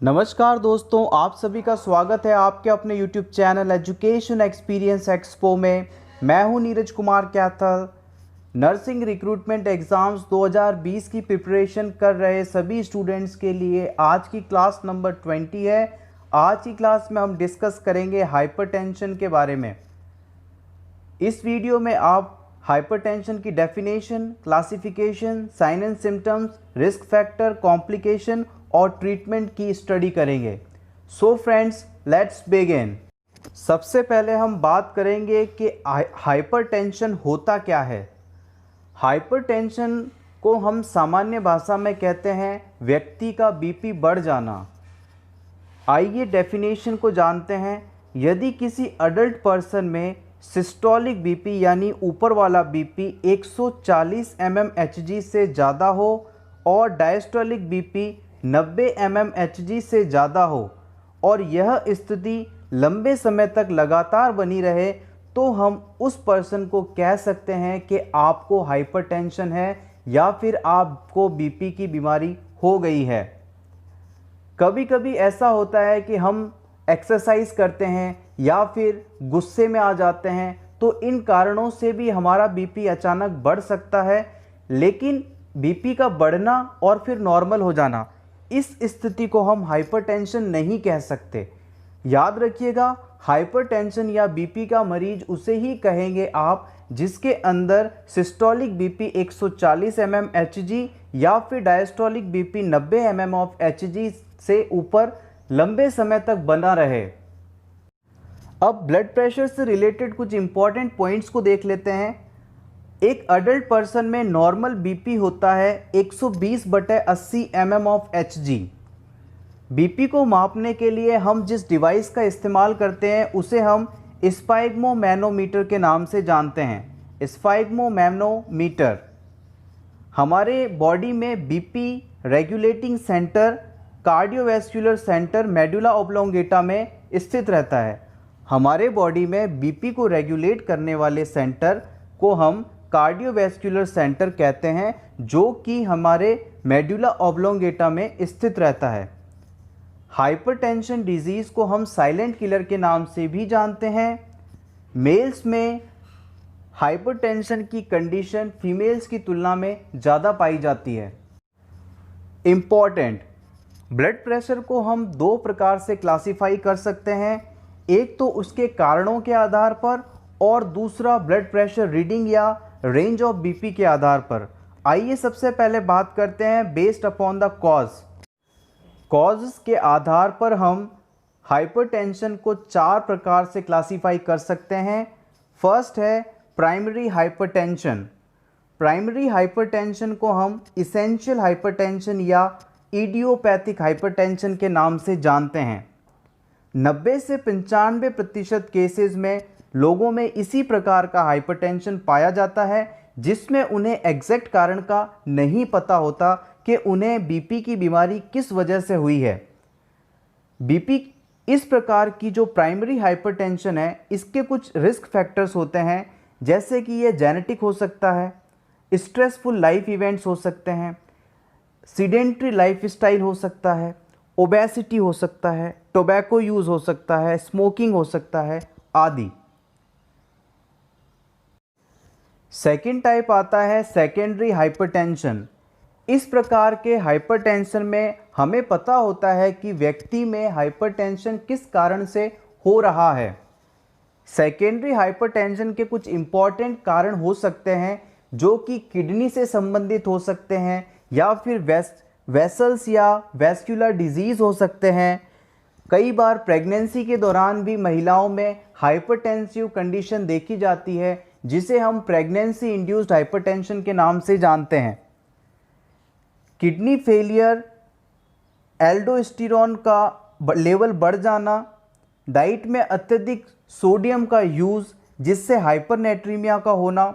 नमस्कार दोस्तों, आप सभी का स्वागत है आपके अपने YouTube channel education experience expo में। मैं हूं Neeraj Kumar Kaithal. Nursing recruitment exams 2020 की प्रिपरेशन कर रहे सभी स्टूडेंट्स के लिए आज की क्लास नंबर 20 है। आज की क्लास में हम डिस्कस करेंगे हाइपरटेंशन के बारे में। इस वीडियो में आप हाइपरटेंशन की definition, classification, sign and symptoms, risk factor, complication और ट्रीटमेंट की स्टडी करेंगे। So friends, let's begin. सबसे पहले हम बात करेंगे कि हाइपरटेंशन होता क्या है। हाइपरटेंशन को हम सामान्य भाषा में कहते हैं व्यक्ति का बीपी बढ़ जाना। आइए डेफिनेशन को जानते हैं। यदि किसी अडल्ट पर्सन में सिस्टोलिक बीपी यानी ऊपर वाला बीपी 140 mmHg से ज़्यादा हो और डायस्टोलिक बीपी 90 mmHg से ज़्यादा हो और यह स्थिति लंबे समय तक लगातार बनी रहे, तो हम उस पर्सन को कह सकते हैं कि आपको हाइपरटेंशन है या फिर आपको बीपी की बीमारी हो गई है। कभी कभी ऐसा होता है कि हम एक्सरसाइज करते हैं या फिर गुस्से में आ जाते हैं, तो इन कारणों से भी हमारा बीपी अचानक बढ़ सकता है। लेकिन बीपी का बढ़ना और फिर नॉर्मल हो जाना, इस स्थिति को हम हाइपरटेंशन नहीं कह सकते। याद रखिएगा, हाइपरटेंशन या बीपी का मरीज उसे ही कहेंगे आप जिसके अंदर सिस्टोलिक बीपी 140 mmHg या फिर डायस्टोलिक बीपी 90 mmHg से ऊपर लंबे समय तक बना रहे। अब ब्लड प्रेशर से रिलेटेड कुछ इंपॉर्टेंट पॉइंट्स को देख लेते हैं। एक अडल्ट पर्सन में नॉर्मल बीपी होता है 120/80 mmHg। बीपी को मापने के लिए हम जिस डिवाइस का इस्तेमाल करते हैं उसे हम स्फिग्मोमैनोमीटर के नाम से जानते हैं। स्फिग्मोमैनोमीटर हमारे बॉडी में BP regulating centre, cardiovascular centre medulla oblongata में स्थित रहता है। हमारे बॉडी में बीपी को रेगुलेट करने वाले सेंटर को हम कार्डियोवैस्कुलर सेंटर कहते हैं, जो कि हमारे मेडुला ऑब्लोंगेटा में स्थित रहता है। हाइपरटेंशन डिजीज़ को हम साइलेंट किलर के नाम से भी जानते हैं। मेल्स में हाइपरटेंशन की कंडीशन फीमेल्स की तुलना में ज़्यादा पाई जाती है। इम्पॉर्टेंट, ब्लड प्रेशर को हम दो प्रकार से क्लासीफाई कर सकते हैं। एक तो उसके कारणों के आधार पर और दूसरा ब्लड प्रेशर रीडिंग या रेंज ऑफ बीपी के आधार पर। आइए सबसे पहले बात करते हैं बेस्ड अपॉन द कॉज के आधार पर हम हाइपरटेंशन को चार प्रकार से क्लासीफाई कर सकते हैं। फर्स्ट है प्राइमरी हाइपरटेंशन। प्राइमरी हाइपरटेंशन को हम इसेंशियल हाइपरटेंशन या इडियोपैथिक हाइपरटेंशन के नाम से जानते हैं। 90 से 95% केसेस में लोगों में इसी प्रकार का हाइपरटेंशन पाया जाता है, जिसमें उन्हें एग्जैक्ट कारण का नहीं पता होता कि उन्हें बीपी की बीमारी किस वजह से हुई है। बीपी इस प्रकार की जो प्राइमरी हाइपरटेंशन है, इसके कुछ रिस्क फैक्टर्स होते हैं, जैसे कि ये जेनेटिक हो सकता है, स्ट्रेसफुल लाइफ इवेंट्स हो सकते हैं, सीडेंट्री लाइफस्टाइल हो सकता है, ओबेसिटी हो सकता है, टोबैको यूज़ हो सकता है, स्मोकिंग हो सकता है आदि। सेकेंड टाइप आता है सेकेंडरी हाइपरटेंशन। इस प्रकार के हाइपरटेंशन में हमें पता होता है कि व्यक्ति में हाइपरटेंशन किस कारण से हो रहा है। सेकेंडरी हाइपरटेंशन के कुछ इम्पॉर्टेंट कारण हो सकते हैं, जो कि किडनी से संबंधित हो सकते हैं या फिर वेसल्स या वैस्कुलर डिजीज़ हो सकते हैं। कई बार प्रेगनेंसी के दौरान भी महिलाओं में हाइपरटेंसिव कंडीशन देखी जाती है, जिसे हम प्रेगनेंसी इंड्यूस्ड हाइपरटेंशन के नाम से जानते हैं। किडनी फेलियर, एल्डोस्टेरोन का लेवल बढ़ जाना, डाइट में अत्यधिक सोडियम का यूज़ जिससे हाइपरनेट्रीमिया का होना,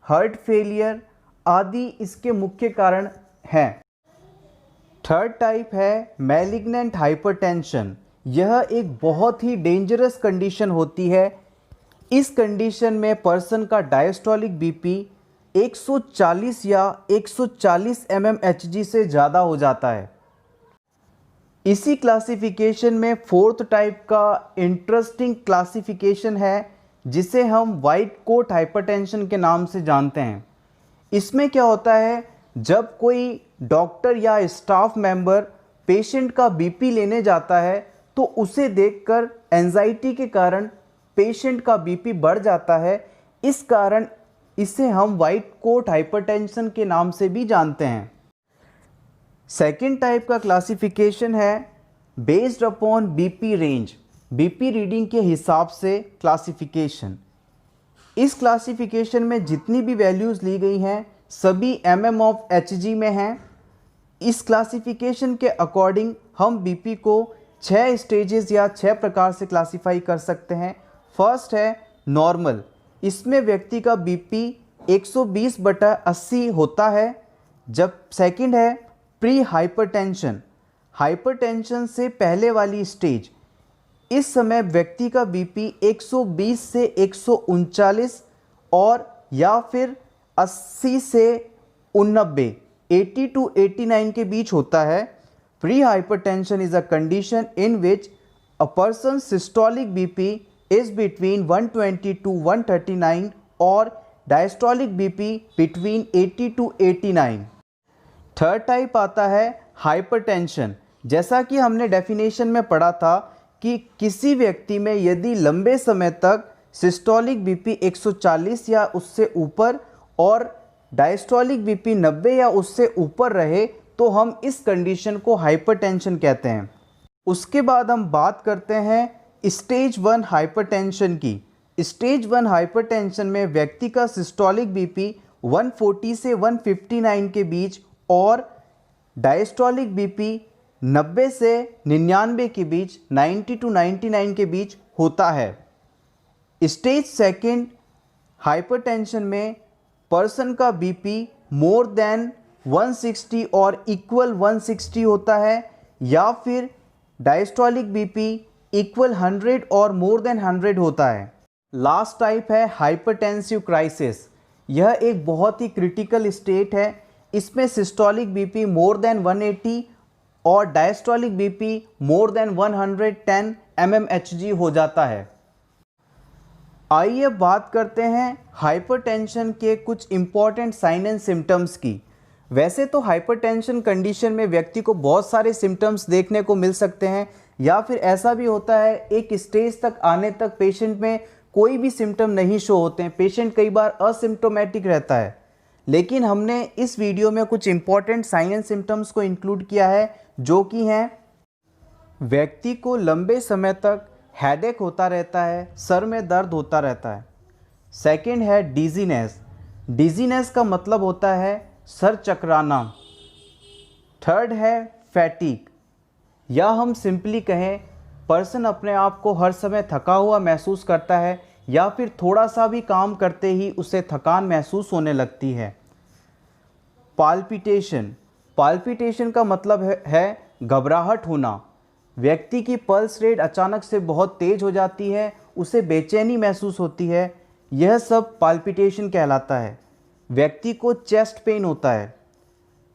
हार्ट फेलियर आदि इसके मुख्य कारण हैं। थर्ड टाइप है मैलिग्नेंट हाइपरटेंशन। यह एक बहुत ही डेंजरस कंडीशन होती है। इस कंडीशन में पर्सन का डायस्टोलिक बीपी 140 या 140 mmHg से ज़्यादा हो जाता है। इसी क्लासिफिकेशन में फोर्थ टाइप का इंटरेस्टिंग क्लासिफिकेशन है जिसे हम वाइट कोट हाइपरटेंशन के नाम से जानते हैं। इसमें क्या होता है, जब कोई डॉक्टर या स्टाफ मेंबर पेशेंट का बीपी लेने जाता है तो उसे देखकर एंजाइटी के कारण पेशेंट का बीपी बढ़ जाता है। इस कारण इसे हम वाइट कोट हाइपरटेंशन के नाम से भी जानते हैं। सेकेंड टाइप का क्लासिफिकेशन है based upon BP range, BP reading के हिसाब से क्लासिफिकेशन। इस क्लासिफिकेशन में जितनी भी वैल्यूज़ ली गई हैं सभी mm ऑफ Hg में हैं। इस क्लासिफिकेशन के अकॉर्डिंग हम बीपी को 6 स्टेजेस या 6 प्रकार से क्लासीफाई कर सकते हैं। फर्स्ट है नॉर्मल, इसमें व्यक्ति का बीपी 120/80 होता है। जब सेकंड है प्री हाइपरटेंशन, हाइपरटेंशन से पहले वाली स्टेज, इस समय व्यक्ति का बीपी 120 से 139 और या फिर 80 से 89, 80 to 89 के बीच होता है। Pre hypertension is a condition in which a person systolic BP is between 120 to 139 और diastolic BP between 80 to 89। Third type आता है हाइपरटेंशन। जैसा कि हमने डेफिनेशन में पढ़ा था कि किसी व्यक्ति में यदि लंबे समय तक सिस्टोलिक बीपी 140 या उससे ऊपर और डायस्टोलिक बीपी 90 या उससे ऊपर रहे तो हम इस कंडीशन को हाइपरटेंशन कहते हैं। उसके बाद हम बात करते हैं स्टेज 1 हाइपरटेंशन की। स्टेज 1 हाइपरटेंशन में व्यक्ति का सिस्टोलिक बीपी 140 से 159 के बीच और डायस्टोलिक बीपी 90 से 99 के बीच, 90 to 99 के बीच होता है। स्टेज सेकंड हाइपरटेंशन में पर्सन का बीपी मोर देन 160 और इक्वल 160 होता है या फिर डायस्टोलिक बीपी इक्वल 100 और मोर देन 100 होता है। लास्ट टाइप है हाइपरटेंसिव क्राइसिस। यह एक बहुत ही क्रिटिकल स्टेट है। इसमें सिस्टोलिक बीपी मोर देन 180 और diastolic BP more than 110 mmHg हो जाता है। आइए बात करते हैं हाइपरटेंशन के कुछ इम्पॉर्टेंट साइन एंड सिम्टम्स की। वैसे तो हाइपरटेंशन कंडीशन में व्यक्ति को बहुत सारे सिम्टम्स देखने को मिल सकते हैं या फिर ऐसा भी होता है एक स्टेज तक आने तक पेशेंट में कोई भी सिम्टम नहीं शो होते हैं, पेशेंट कई बार असिम्प्टोमेटिक रहता है। लेकिन हमने इस वीडियो में कुछ इम्पॉर्टेंट साइन एंड सिम्टम्स को इंक्लूड किया है जो कि हैं व्यक्ति को लंबे समय तक हेडेक होता रहता है, सर में दर्द होता रहता है। सेकंड है डिजीनेस। डिजीनेस का मतलब होता है सर चकराना। थर्ड है फैटीग, या हम सिंपली कहें पर्सन अपने आप को हर समय थका हुआ महसूस करता है या फिर थोड़ा सा भी काम करते ही उसे थकान महसूस होने लगती है। पाल्पिटेशन, पाल्पिटेशन का मतलब है घबराहट होना। व्यक्ति की पल्स रेट अचानक से बहुत तेज़ हो जाती है, उसे बेचैनी महसूस होती है, यह सब पाल्पिटेशन कहलाता है। व्यक्ति को चेस्ट पेन होता है।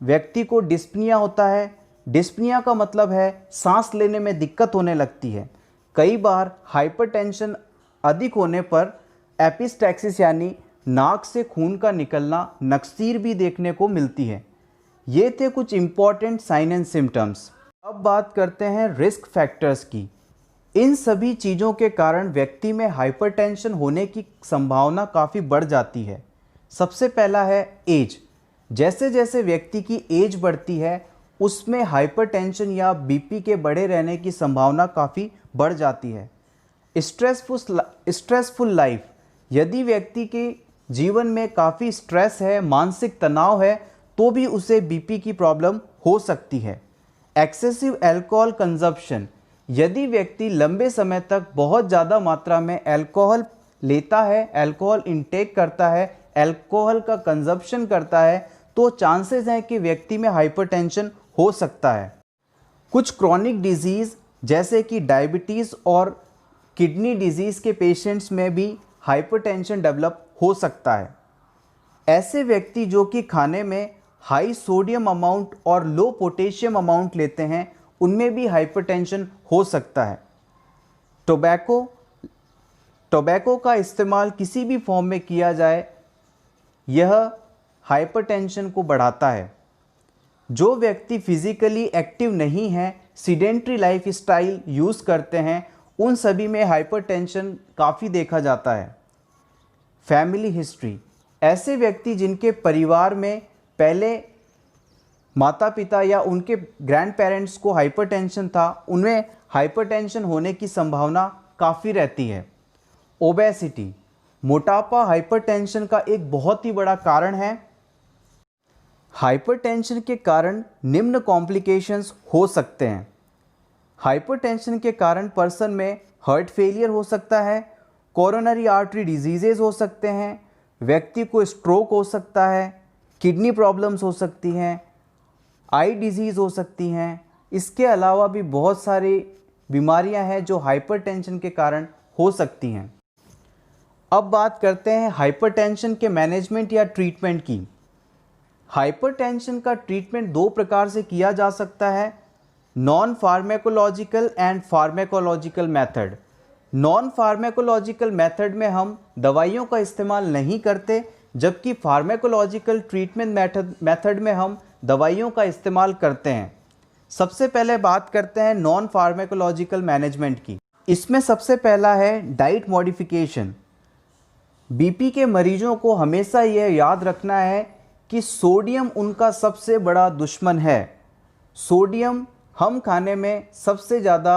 व्यक्ति को डिस्पनिया होता है। डिस्पनिया का मतलब है सांस लेने में दिक्कत होने लगती है। कई बार हाइपरटेंशन अधिक होने पर एपिस्टैक्सिस यानी नाक से खून का निकलना, नक्सीर भी देखने को मिलती है। ये थे कुछ इम्पॉर्टेंट साइन एंड सिम्टम्स। अब बात करते हैं रिस्क फैक्टर्स की। इन सभी चीज़ों के कारण व्यक्ति में हाइपरटेंशन होने की संभावना काफ़ी बढ़ जाती है। सबसे पहला है एज। जैसे जैसे व्यक्ति की एज बढ़ती है उसमें हाइपरटेंशन या बीपी के बढ़े रहने की संभावना काफ़ी बढ़ जाती है। स्ट्रेसफुल लाइफ, यदि व्यक्ति के जीवन में काफ़ी स्ट्रेस है, मानसिक तनाव है, तो भी उसे बीपी की प्रॉब्लम हो सकती है। एक्सेसिव अल्कोहल कंजप्शन, यदि व्यक्ति लंबे समय तक बहुत ज़्यादा मात्रा में अल्कोहल लेता है, अल्कोहल इंटेक करता है, अल्कोहल का कंजप्शन करता है, तो चांसेस हैं कि व्यक्ति में हाइपरटेंशन हो सकता है। कुछ क्रॉनिक डिजीज़ जैसे कि डायबिटीज़ और किडनी डिजीज़ के पेशेंट्स में भी हाइपरटेंशन डेवलप हो सकता है। ऐसे व्यक्ति जो कि खाने में हाई सोडियम अमाउंट और लो पोटेशियम अमाउंट लेते हैं उनमें भी हाइपरटेंशन हो सकता है। टोबैको का इस्तेमाल किसी भी फॉर्म में किया जाए, यह हाइपरटेंशन को बढ़ाता है। जो व्यक्ति फिजिकली एक्टिव नहीं हैं, सीडेंट्री लाइफ स्टाइल यूज़ करते हैं, उन सभी में हाइपरटेंशन काफ़ी देखा जाता है। फैमिली हिस्ट्री, ऐसे व्यक्ति जिनके परिवार में पहले माता पिता या उनके ग्रैंड पेरेंट्स को हाइपरटेंशन था, उनमें हाइपरटेंशन होने की संभावना काफ़ी रहती है। ओबेसिटी, मोटापा हाइपरटेंशन का एक बहुत ही बड़ा कारण है। हाइपरटेंशन के कारण निम्न कॉम्प्लिकेशंस हो सकते हैं। हाइपरटेंशन के कारण पर्सन में हार्ट फेलियर हो सकता है, कोरोनरी आर्टरी डिजीजेज हो सकते हैं, व्यक्ति को स्ट्रोक हो सकता है, किडनी प्रॉब्लम्स हो सकती हैं, आई डिजीज़ हो सकती हैं। इसके अलावा भी बहुत सारी बीमारियां हैं जो हाइपरटेंशन के कारण हो सकती हैं। अब बात करते हैं हाइपरटेंशन के मैनेजमेंट या ट्रीटमेंट की। हाइपरटेंशन का ट्रीटमेंट दो प्रकार से किया जा सकता है, non pharmacological and pharmacological method. Non pharmacological method में हम दवाइयों का इस्तेमाल नहीं करते, जबकि फार्मेकोलॉजिकल ट्रीटमेंट मेथड में हम दवाइयों का इस्तेमाल करते हैं। सबसे पहले बात करते हैं नॉन फार्मेकोलॉजिकल मैनेजमेंट की। इसमें सबसे पहला है डाइट मॉडिफिकेशन। बीपी के मरीजों को हमेशा यह याद रखना है कि सोडियम उनका सबसे बड़ा दुश्मन है। सोडियम हम खाने में सबसे ज़्यादा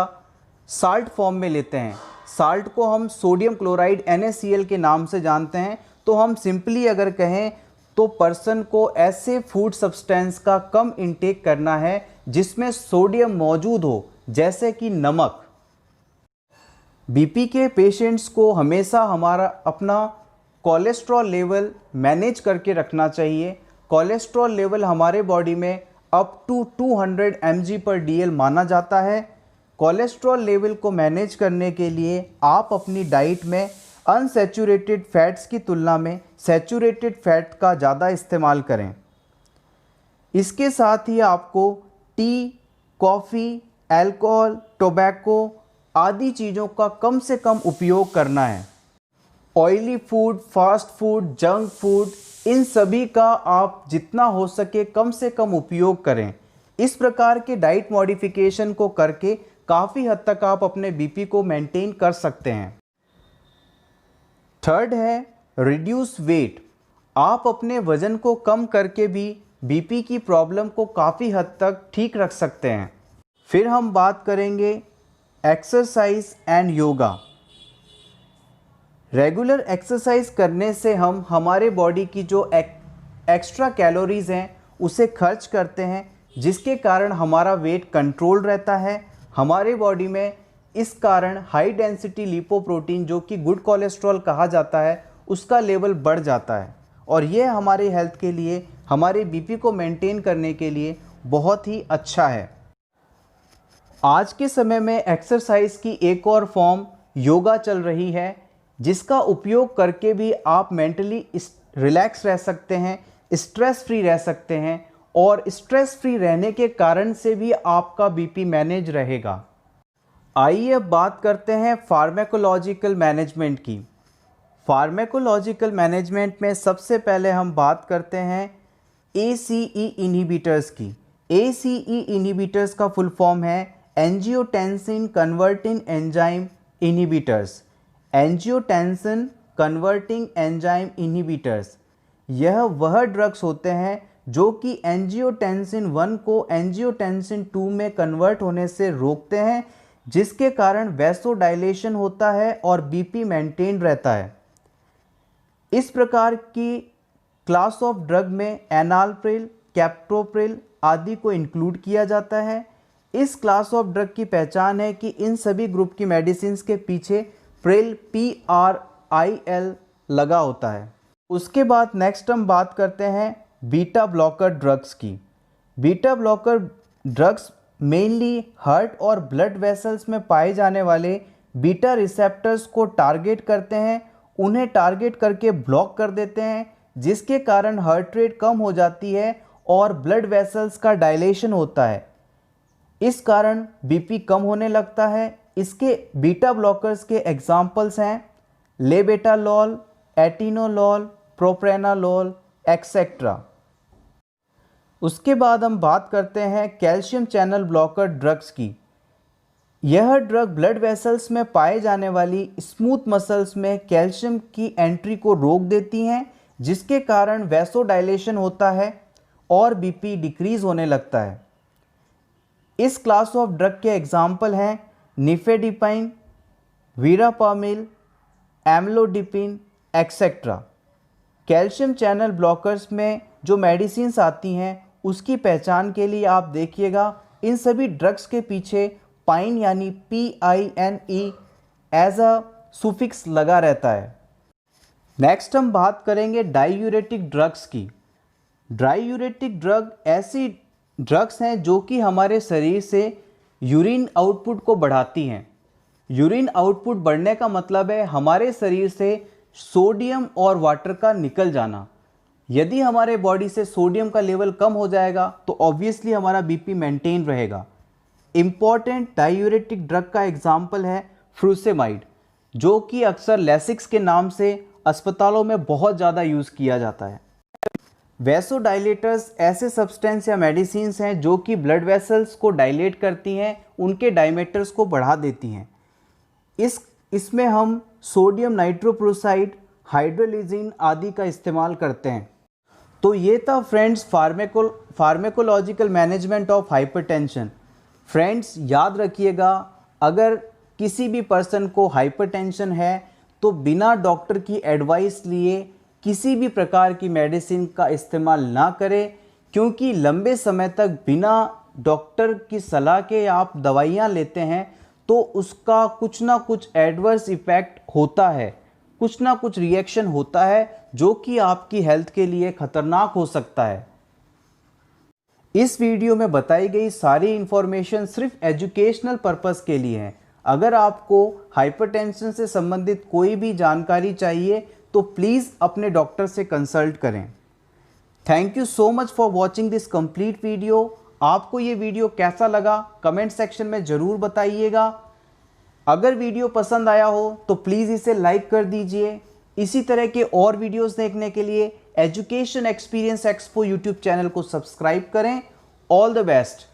साल्ट फॉर्म में लेते हैं। साल्ट को हम सोडियम क्लोराइड NaCl के नाम से जानते हैं। तो हम सिंपली अगर कहें तो पर्सन को ऐसे फूड सब्सटेंस का कम इंटेक करना है जिसमें सोडियम मौजूद हो, जैसे कि नमक। बीपी के पेशेंट्स को हमेशा हमारा अपना कोलेस्ट्रॉल लेवल मैनेज करके रखना चाहिए। कोलेस्ट्रॉल लेवल हमारे बॉडी में अप टू 200 mg/dl माना जाता है। कोलेस्ट्रॉल लेवल को मैनेज करने के लिए आप अपनी डाइट में अनसैचुरेटेड फैट्स की तुलना में सैचुरेटेड फैट का ज़्यादा इस्तेमाल करें। इसके साथ ही आपको टी, कॉफ़ी, अल्कोहल, टोबैको आदि चीज़ों का कम से कम उपयोग करना है। Oily food, fast food, junk food, इन सभी का आप जितना हो सके कम से कम उपयोग करें। इस प्रकार के डाइट मॉडिफिकेशन को करके काफ़ी हद तक आप अपने बीपी को मेंटेन कर सकते हैं। थर्ड है रिड्यूस वेट। आप अपने वज़न को कम करके भी बीपी की प्रॉब्लम को काफ़ी हद तक ठीक रख सकते हैं। फिर हम बात करेंगे exercise and yoga. Regular exercise करने से हम हमारे बॉडी की जो एक्स्ट्रा कैलोरीज़ हैं उसे खर्च करते हैं, जिसके कारण हमारा वेट कंट्रोल रहता है। हमारे बॉडी में इस कारण हाई डेंसिटी लिपोप्रोटीन, जो कि गुड कोलेस्ट्रॉल कहा जाता है, उसका लेवल बढ़ जाता है और यह हमारे हेल्थ के लिए, हमारे बीपी को मेंटेन करने के लिए बहुत ही अच्छा है। आज के समय में एक्सरसाइज की एक और फॉर्म योगा चल रही है, जिसका उपयोग करके भी आप मेंटली रिलैक्स रह सकते हैं, स्ट्रेस फ्री रह सकते हैं और स्ट्रेस फ्री रहने के कारण से भी आपका बीपी मैनेज रहेगा। आइए अब बात करते हैं फार्मेकोलॉजिकल मैनेजमेंट की। फार्मेकोलॉजिकल मैनेजमेंट में सबसे पहले हम बात करते हैं ACE इनहिबिटर्स की। ACE इनहिबिटर्स का फुल फॉर्म है angiotensin converting enzyme inhibitors. Angiotensin converting enzyme inhibitors, यह वह ड्रग्स होते हैं जो कि एंजियोटेंसिन 1 को एंजियोटेंसिन 2 में कन्वर्ट होने से रोकते हैं, जिसके कारण वैसोडाइलेशन होता है और बीपी मेंटेन रहता है। इस प्रकार की क्लास ऑफ ड्रग में एनालप्रिल, कैप्टोप्रिल आदि को इंक्लूड किया जाता है। इस क्लास ऑफ ड्रग की पहचान है कि इन सभी ग्रुप की मेडिसिन के पीछे प्रिल PRIL लगा होता है। उसके बाद नेक्स्ट हम बात करते हैं बीटा ब्लॉकर ड्रग्स की। Beta blocker drugs mainly heart और ब्लड वेसल्स में पाए जाने वाले बीटा रिसेप्टर्स को टारगेट करते हैं, उन्हें टारगेट करके ब्लॉक कर देते हैं, जिसके कारण हार्ट रेट कम हो जाती है और ब्लड वेसल्स का डायलेशन होता है। इस कारण बीपी कम होने लगता है। इसके बीटा ब्लॉकर्स के एग्जाम्पल्स हैं लेबेटालॉल, एटिनोलॉल, प्रोप्रेनालॉल एक्सेट्रा। उसके बाद हम बात करते हैं कैल्शियम चैनल ब्लॉकर ड्रग्स की। यह ड्रग ब्लड वेसल्स में पाए जाने वाली स्मूथ मसल्स में कैल्शियम की एंट्री को रोक देती हैं, जिसके कारण वैसोडाइलेशन होता है और बीपी डिक्रीज होने लगता है। इस क्लास ऑफ ड्रग के एग्जाम्पल हैं nifedipine, verapamil, amlodipine etcetera. Calcium channel blockers में जो मेडिसिन्स आती हैं उसकी पहचान के लिए आप देखिएगा इन सभी ड्रग्स के पीछे पाइन यानी PINE एज अ सुफिक्स लगा रहता है। नेक्स्ट हम बात करेंगे डायूरेटिक ड्रग्स की। डायूरेटिक ड्रग ऐसी ड्रग्स हैं जो कि हमारे शरीर से यूरिन आउटपुट को बढ़ाती हैं। यूरिन आउटपुट बढ़ने का मतलब है हमारे शरीर से सोडियम और वाटर का निकल जाना। यदि हमारे बॉडी से सोडियम का लेवल कम हो जाएगा तो ऑब्वियसली हमारा बीपी मेंटेन रहेगा। इम्पॉर्टेंट डायूरेटिक ड्रग का एग्जाम्पल है फ्रूसेमाइड, जो कि अक्सर लेसिक्स के नाम से अस्पतालों में बहुत ज़्यादा यूज़ किया जाता है। वैसोडाइलेटर्स ऐसे सब्सटेंस या मेडिसिन्स हैं जो कि ब्लड वेसल्स को डायलेट करती हैं, उनके डायमीटर्स को बढ़ा देती हैं। इसमें हम सोडियम नाइट्रोप्रोसाइड, हाइड्रोलिजिन आदि का इस्तेमाल करते हैं। तो ये था friends pharmacological management of hypertension. Friends याद रखिएगा, अगर किसी भी पर्सन को हाइपरटेंशन है तो बिना डॉक्टर की एडवाइस लिए किसी भी प्रकार की मेडिसिन का इस्तेमाल ना करें, क्योंकि लंबे समय तक बिना डॉक्टर की सलाह के आप दवाइयाँ लेते हैं तो उसका कुछ ना कुछ एडवर्स इफ़ेक्ट होता है, कुछ ना कुछ रिएक्शन होता है जो कि आपकी हेल्थ के लिए खतरनाक हो सकता है। इस वीडियो में बताई गई सारी इन्फॉर्मेशन सिर्फ एजुकेशनल पर्पस के लिए है। अगर आपको हाइपरटेंशन से संबंधित कोई भी जानकारी चाहिए तो प्लीज़ अपने डॉक्टर से कंसल्ट करें। Thank you so much for watching this complete video. आपको ये वीडियो कैसा लगा कमेंट सेक्शन में ज़रूर बताइएगा। अगर वीडियो पसंद आया हो तो प्लीज़ इसे लाइक कर दीजिए। इसी तरह के और वीडियोस देखने के लिए education experience expo YouTube channel को सब्सक्राइब करें। All the best.